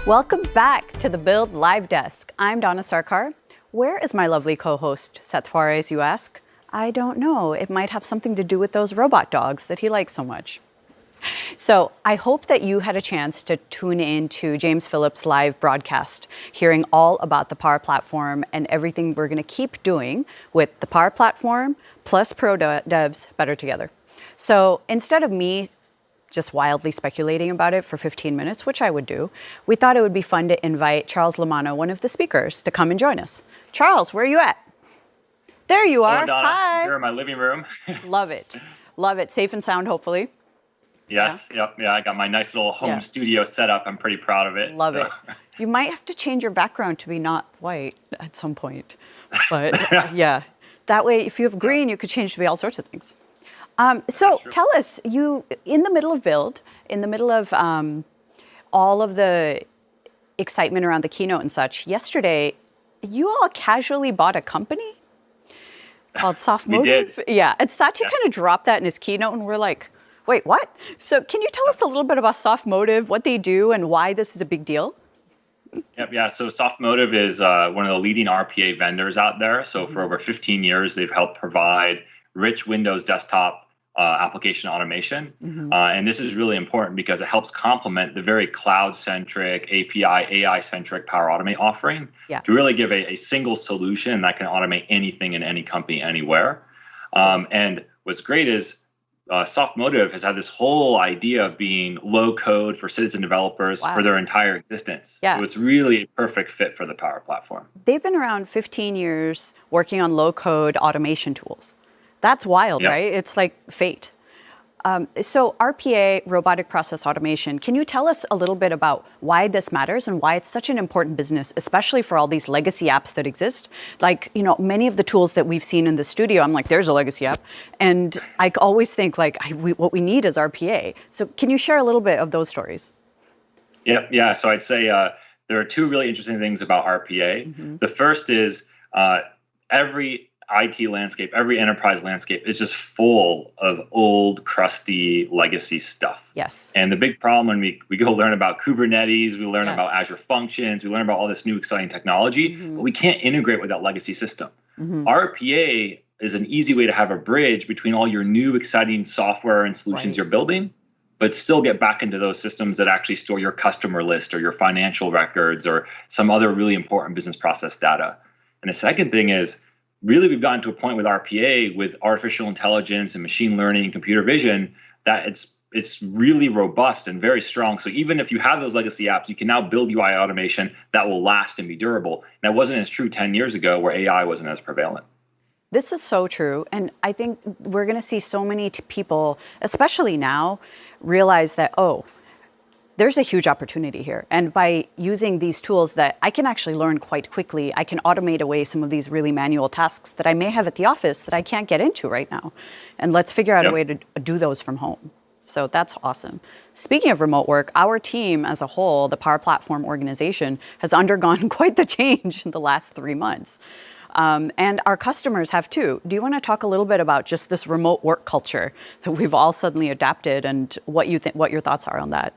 Welcome back to the Build Live Desk. I'm Donna Sarkar. Where is my lovely co-host, Seth Juarez, you ask? I don't know. It might have something to do with those robot dogs that he likes so much. So I hope that you had a chance to tune in to James Phillips' live broadcast, hearing all about the Power Platform and everything we're going to keep doing with the Power Platform plus Pro Devs better together. So instead of me just wildly speculating about it for 15 minutes, which I would do, we thought it would be fun to invite Charles Lamanna, one of the speakers, to come and join us. Charles, where are you at? There you are. Hello, Donna. Hi. I'm here in my living room. Love it. Love it. Safe and sound, hopefully. Yes. Yeah. Yep. Yeah. I got my nice little home studio set up. I'm pretty proud of it. Love it. You might have to change your background to be not white at some point. But yeah, that way, if you have green, you could change to be all sorts of things. So tell us, you, in the middle of Build, in the middle of all of the excitement around the keynote and such, yesterday, you all casually bought a company called Softmotive? We did. Yeah, and Satya kind of dropped that in his keynote, and we're like, wait, what? So can you tell us a little bit about Softmotive, what they do, and why this is a big deal? Yep. Yeah. So Softmotive is one of the leading RPA vendors out there. So for over 15 years, they've helped provide rich Windows desktop application automation. And this is really important because it helps complement the very cloud-centric, API, AI-centric Power Automate offering to really give a single solution that can automate anything in any company, anywhere. And what's great is Softmotive has had this whole idea of being low code for citizen developers for their entire existence. So it's really a perfect fit for the Power Platform. They've been around 15 years working on low code automation tools. That's wild, right? It's like fate. So RPA, robotic process automation, can you tell us a little bit about why this matters and why it's such an important business, especially for all these legacy apps that exist? Like, you know, many of the tools that we've seen in the studio, I'm like, there's a legacy app. And I always think like, what we need is RPA. So can you share a little bit of those stories? Yeah. So I'd say there are two really interesting things about RPA. The first is every IT landscape, every enterprise landscape is just full of old, crusty, legacy stuff. Yes. And the big problem when we go learn about Kubernetes, we learn about Azure Functions, we learn about all this new exciting technology, but we can't integrate with that legacy system. RPA is an easy way to have a bridge between all your new exciting software and solutions you're building, but still get back into those systems that actually store your customer list or your financial records or some other really important business process data. And the second thing is, really, we've gotten to a point with RPA, with artificial intelligence and machine learning and computer vision, that it's really robust and very strong. So even if you have those legacy apps, you can now build UI automation that will last and be durable. And that wasn't as true 10 years ago where AI wasn't as prevalent. This is so true. And I think we're going to see so many people, especially now, realize that, oh, there's a huge opportunity here. And by using these tools that I can actually learn quite quickly, I can automate away some of these really manual tasks that I may have at the office that I can't get into right now. And let's figure out a way to do those from home. So that's awesome. Speaking of remote work, our team as a whole, the Power Platform organization, has undergone quite the change in the last 3 months. And our customers have too. Do you want to talk a little bit about just this remote work culture that we've all suddenly adapted and what your thoughts are on that?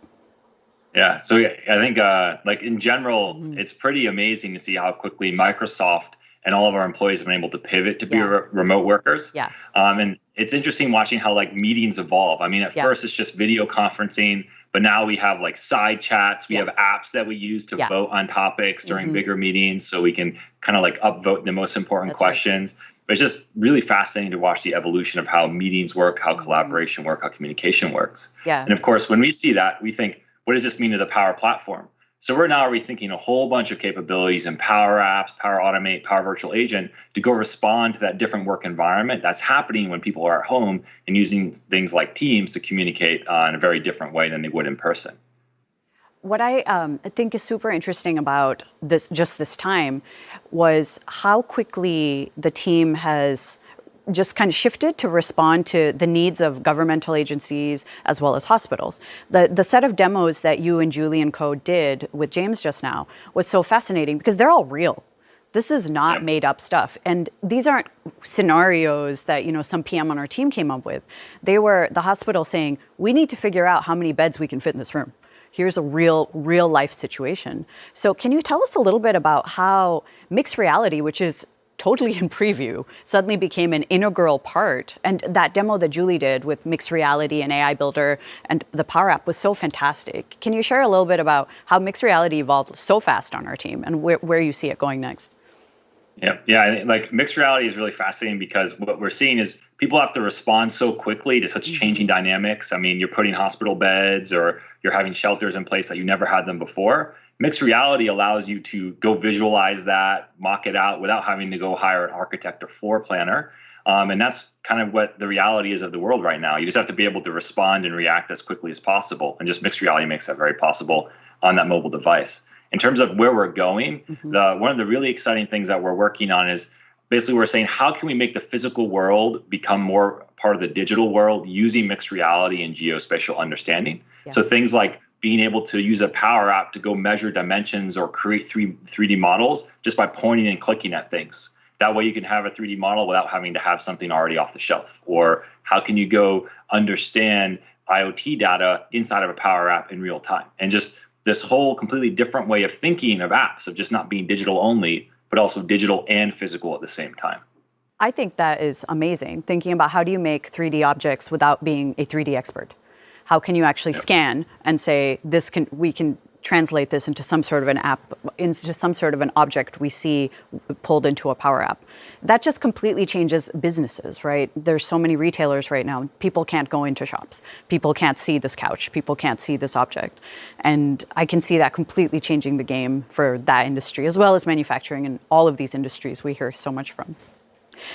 Yeah, so I think like in general, it's pretty amazing to see how quickly Microsoft and all of our employees have been able to pivot to be remote workers. And it's interesting watching how like meetings evolve. I mean, at first it's just video conferencing, but now we have like side chats. We have apps that we use to vote on topics during bigger meetings, so we can kind of like upvote the most important questions. But it's just really fascinating to watch the evolution of how meetings work, how collaboration works, how communication works. And of course, when we see that, we think, what does this mean to the Power Platform? So we're now rethinking a whole bunch of capabilities in Power Apps, Power Automate, Power Virtual Agent to go respond to that different work environment that's happening when people are at home and using things like Teams to communicate in a very different way than they would in person. What I think is super interesting about this time was how quickly the team has just kind of shifted to respond to the needs of governmental agencies as well as hospitals. The set of demos that you and Julie and Co did with James just now was so fascinating because they're all real. This is not made up stuff. And these aren't scenarios that, you know, some PM on our team came up with. They were the hospital saying, we need to figure out how many beds we can fit in this room. Here's a real life situation. So can you tell us a little bit about how mixed reality, which is totally in preview, suddenly became an integral part? And that demo that Julie did with mixed reality and AI Builder and the Power App was so fantastic. Can you share a little bit about how mixed reality evolved so fast on our team and where you see it going next? Yeah. I think, like, mixed reality is really fascinating because what we're seeing is people have to respond so quickly to such changing dynamics. I mean, you're putting hospital beds or you're having shelters in place that you never had them before. Mixed reality allows you to go visualize that, mock it out without having to go hire an architect or floor planner. And that's kind of what the reality is of the world right now. You just have to be able to respond and react as quickly as possible. And just mixed reality makes that very possible on that mobile device. In terms of where we're going, one of the really exciting things that we're working on is basically we're saying, how can we make the physical world become more part of the digital world using mixed reality and geospatial understanding? Yeah. So things like being able to use a Power App to go measure dimensions or create 3D models just by pointing and clicking at things. That way you can have a 3D model without having to have something already off the shelf. Or how can you go understand IoT data inside of a Power App in real time? And just this whole completely different way of thinking of apps, of just not being digital only, but also digital and physical at the same time. I think that is amazing. Thinking about how do you make 3D objects without being a 3D expert? How can you actually scan and say, we can translate this into some sort of an app, into some sort of an object we see pulled into a Power App? That just completely changes businesses, right? There's so many retailers right now. People can't go into shops. People can't see this couch. People can't see this object. And I can see that completely changing the game for that industry, as well as manufacturing and all of these industries we hear so much from.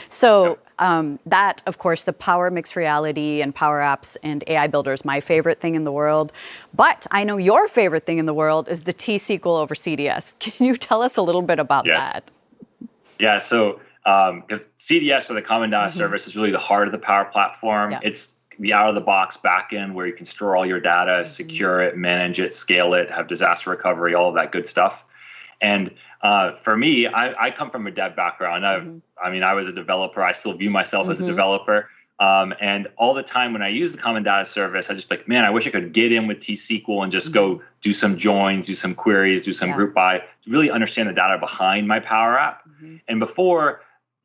So that, of course, the Power Mixed Reality and Power Apps and AI Builder is my favorite thing in the world. But I know your favorite thing in the world is the T-SQL over CDS. Can you tell us a little bit about that? Yeah, so because CDS, or the Common Data Service, is really the heart of the Power Platform. Yeah. It's the out-of-the-box backend where you can store all your data, secure it, manage it, scale it, have disaster recovery, all of that good stuff. And for me, I come from a dev background. I mean, I was a developer. I still view myself as a developer. And all the time when I use the Common Data Service, I just like, man, I wish I could get in with T-SQL and just go do some joins, do some queries, do some group by, to really understand the data behind my Power App. And before,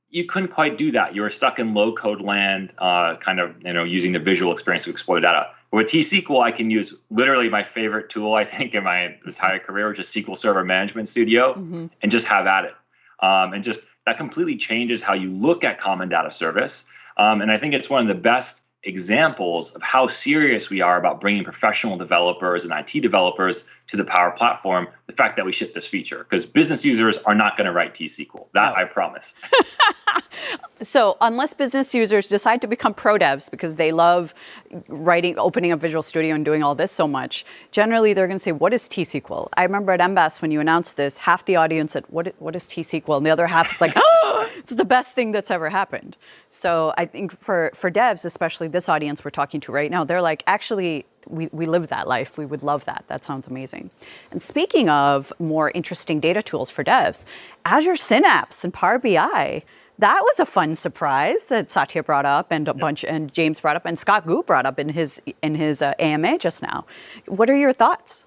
you couldn't quite do that. You were stuck in low code land, kind of, using the visual experience to explore the data. But with T-SQL, I can use literally my favorite tool, I think, in my entire career, which is SQL Server Management Studio, and just have at it. And just that completely changes how you look at Common Data Service. And I think it's one of the best examples of how serious we are about bringing professional developers and IT developers to the Power Platform, the fact that we ship this feature, because business users are not going to write T-SQL. That I promise. So unless business users decide to become pro devs because they love opening up Visual Studio and doing all this so much, generally they're going to say, what is T-SQL? I remember at MBAS when you announced this, half the audience said, what is T-SQL? And the other half is like, oh, it's the best thing that's ever happened. So I think for devs, especially this audience we're talking to right now, they're like, actually, we live that life. We would love that. That sounds amazing. And speaking of more interesting data tools for devs, Azure Synapse and Power BI, that was a fun surprise that Satya brought up and and James brought up and Scott Gu brought up in his AMA just now. What are your thoughts?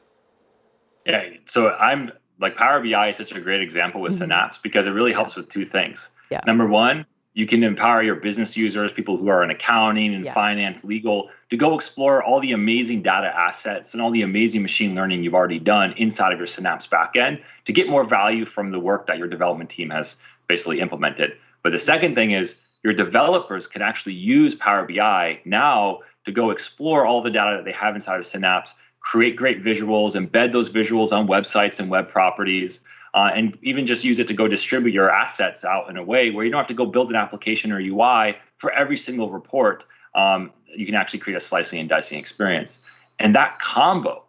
Yeah, so I'm like, Power BI is such a great example with Synapse because it really helps with two things. Yeah. Number one, you can empower your business users, people who are in accounting and finance, legal, to go explore all the amazing data assets and all the amazing machine learning you've already done inside of your Synapse backend to get more value from the work that your development team has basically implemented. But the second thing is your developers can actually use Power BI now to go explore all the data that they have inside of Synapse, create great visuals, embed those visuals on websites and web properties, and even just use it to go distribute your assets out in a way where you don't have to go build an application or UI for every single report. You can actually create a slicing and dicing experience. And that combo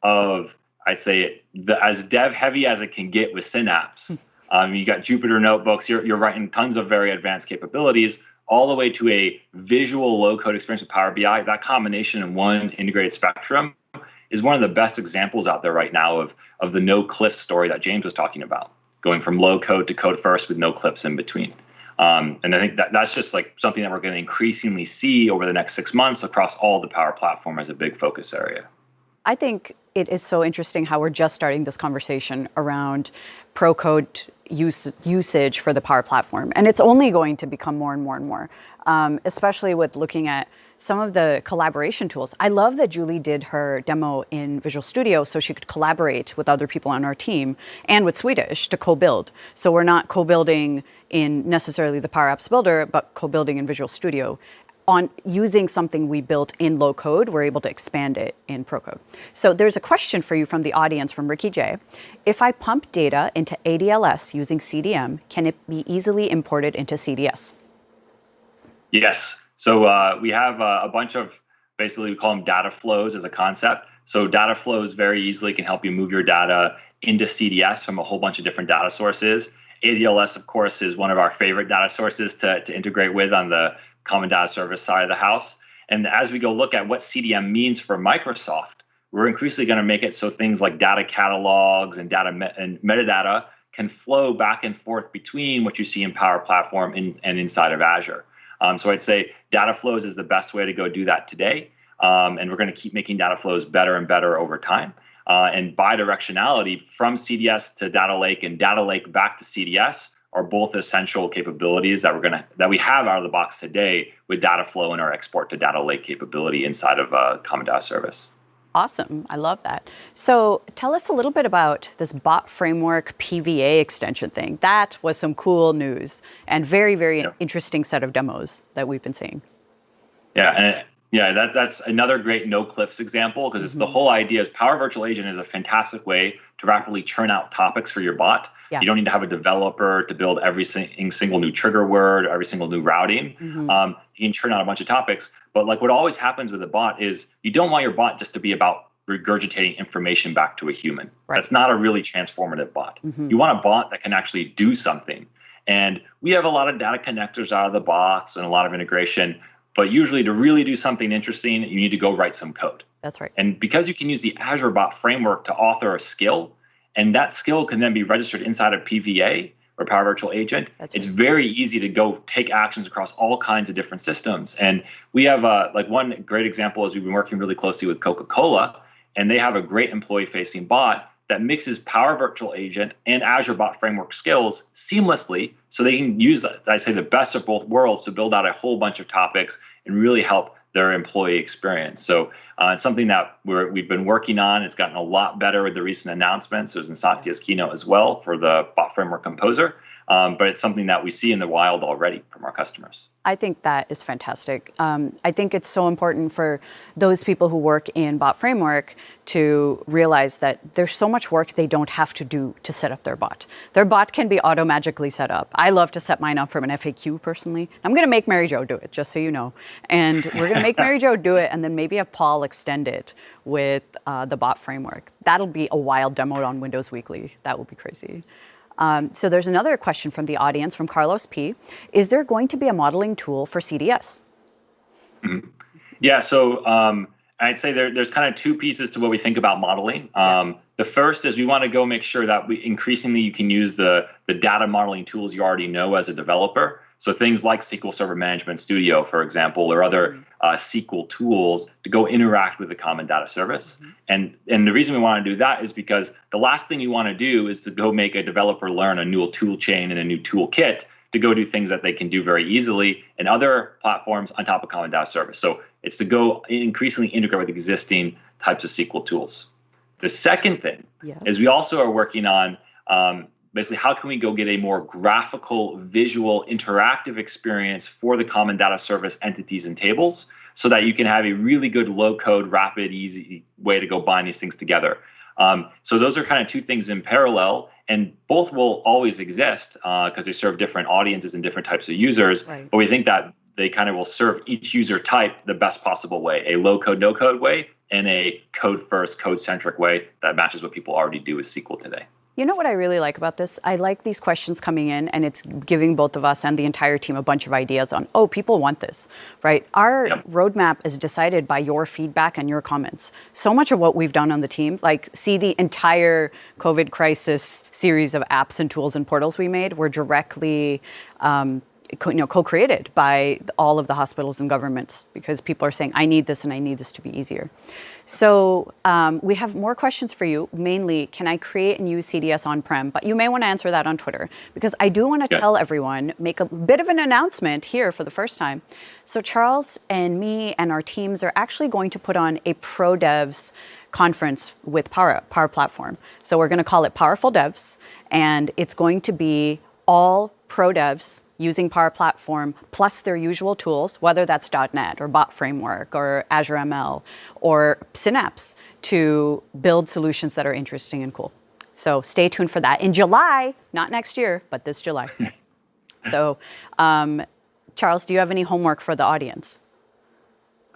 of, I'd say, as dev heavy as it can get with Synapse, you got Jupyter notebooks, you're writing tons of very advanced capabilities, all the way to a visual low-code experience with Power BI. That combination in one integrated spectrum is one of the best examples out there right now of the no cliff story that James was talking about, going from low code to code first with no cliffs in between. And I think that's just like something that we're going to increasingly see over the next 6 months across all the Power Platform as a big focus area. I think it is so interesting how we're just starting this conversation around pro code usage for the Power Platform. And it's only going to become more and more and more, especially with looking at some of the collaboration tools. I love that Julie did her demo in Visual Studio so she could collaborate with other people on our team and with Swedish to co-build. So we're not co-building in necessarily the Power Apps Builder, but co-building in Visual Studio. On using something we built in low code, we're able to expand it in pro code. So there's a question for you from the audience from Ricky J. If I pump data into ADLS using CDM, can it be easily imported into CDS? Yes. So we have a bunch of, basically we call them data flows as a concept. So data flows very easily can help you move your data into CDS from a whole bunch of different data sources. ADLS, of course, is one of our favorite data sources to integrate with on the Common Data Service side of the house. And as we go look at what CDM means for Microsoft, we're increasingly going to make it so things like data catalogs and and metadata can flow back and forth between what you see in Power Platform and inside of Azure. So I'd say data flows is the best way to go do that today. And we're going to keep making data flows better and better over time. And bidirectionality from CDS to Data Lake and Data Lake back to CDS are both essential capabilities that we have out of the box today with data flow and our export to Data Lake capability inside of Common Data Service. Awesome. I love that. So tell us a little bit about this bot framework PVA extension thing. That was some cool news and very, very interesting set of demos that we've been seeing. Yeah, that's another great no-cliffs example, because it's the whole idea is Power Virtual Agent is a fantastic way to rapidly churn out topics for your bot. Yeah. You don't need to have a developer to build every single new trigger word, every single new routing. You can churn out a bunch of topics. But like what always happens with a bot is you don't want your bot just to be about regurgitating information back to a human. Right. That's not a really transformative bot. You want a bot that can actually do something. And we have a lot of data connectors out of the box and a lot of integration. But usually to really do something interesting, you need to go write some code. That's right. And because you can use the Azure Bot Framework to author a skill, and that skill can then be registered inside of PVA or Power Virtual Agent, it's very easy to go take actions across all kinds of different systems. And we have like one great example is we've been working really closely with Coca-Cola, and they have a great employee-facing bot that mixes Power Virtual Agent and Azure Bot Framework skills seamlessly, so they can use, I'd say, the best of both worlds to build out a whole bunch of topics and really help their employee experience. So it's something that we've been working on. It's gotten a lot better with the recent announcements. It was in Satya's keynote as well for the Bot Framework Composer. But it's something that we see in the wild already from our customers. I think that is fantastic. I think it's so important for those people who work in Bot Framework to realize that there's so much work they don't have to do to set up their bot. Their bot can be auto-magically set up. I love to set mine up from an FAQ personally. I'm going to make Mary Jo do it, just so you know. And we're going to make Mary Jo do it, and then maybe have Paul extend it with the Bot Framework. That'll be a wild demo on Windows Weekly. That will be crazy. So there's another question from the audience, from Carlos P. Is there going to be a modeling tool for CDS? Yeah, so I'd say there's kind of two pieces to what we think about modeling. The first is we want to go make sure that increasingly you can use the data modeling tools you already know as a developer. So things like SQL Server Management Studio, for example, or other SQL tools to go interact with the Common Data Service. And the reason we want to do that is because the last thing you want to do is to go make a developer learn a new tool chain and a new toolkit to go do things that they can do very easily in other platforms on top of Common Data Service. So it's to go increasingly integrate with existing types of SQL tools. The second thing is we also are working on basically, how can we go get a more graphical, visual, interactive experience for the Common Data Service entities and tables so that you can have a really good low-code, rapid, easy way to go bind these things together. So those are kind of two things in parallel, and both will always exist because they serve different audiences and different types of users. Right. But we think that they kind of will serve each user type the best possible way, a low-code, no-code way, and a code-first, code-centric way that matches what people already do with SQL today. You know what I really like about this? I like these questions coming in, and it's giving both of us and the entire team a bunch of ideas on, oh, people want this, right? Our roadmap is decided by your feedback and your comments. So much of what we've done on the team, like see the entire COVID crisis series of apps and tools and portals we made, were directly co-created by all of the hospitals and governments, because people are saying, I need this and I need this to be easier. So we have more questions for you. Mainly, can I create and use CDS on-prem? But you may want to answer that on Twitter, because I do want to tell everyone, make a bit of an announcement here for the first time. So Charles and me and our teams are actually going to put on a Pro Devs conference with Power Platform. So we're going to call it Powerful Devs, and it's going to be all pro devs using Power Platform plus their usual tools, whether that's .NET or Bot Framework or Azure ML or Synapse, to build solutions that are interesting and cool. So stay tuned for that in July, not next year, but this July. So, Charles, do you have any homework for the audience?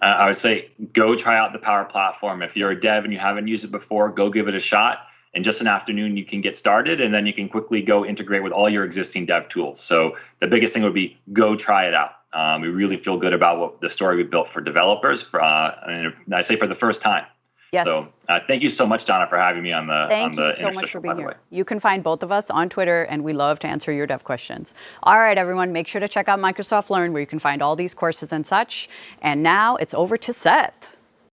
I would say go try out the Power Platform. If you're a dev and you haven't used it before, go give it a shot. In just an afternoon, you can get started, and then you can quickly go integrate with all your existing dev tools. So the biggest thing would be go try it out. We really feel good about what the story we built for developers, and I say for the first time. Yes. So thank you so much, Donna, for having me on the Thank you so much for being here. You can find both of us on Twitter, and we love to answer your dev questions. All right, everyone, make sure to check out Microsoft Learn, where you can find all these courses and such. And now it's over to Seth.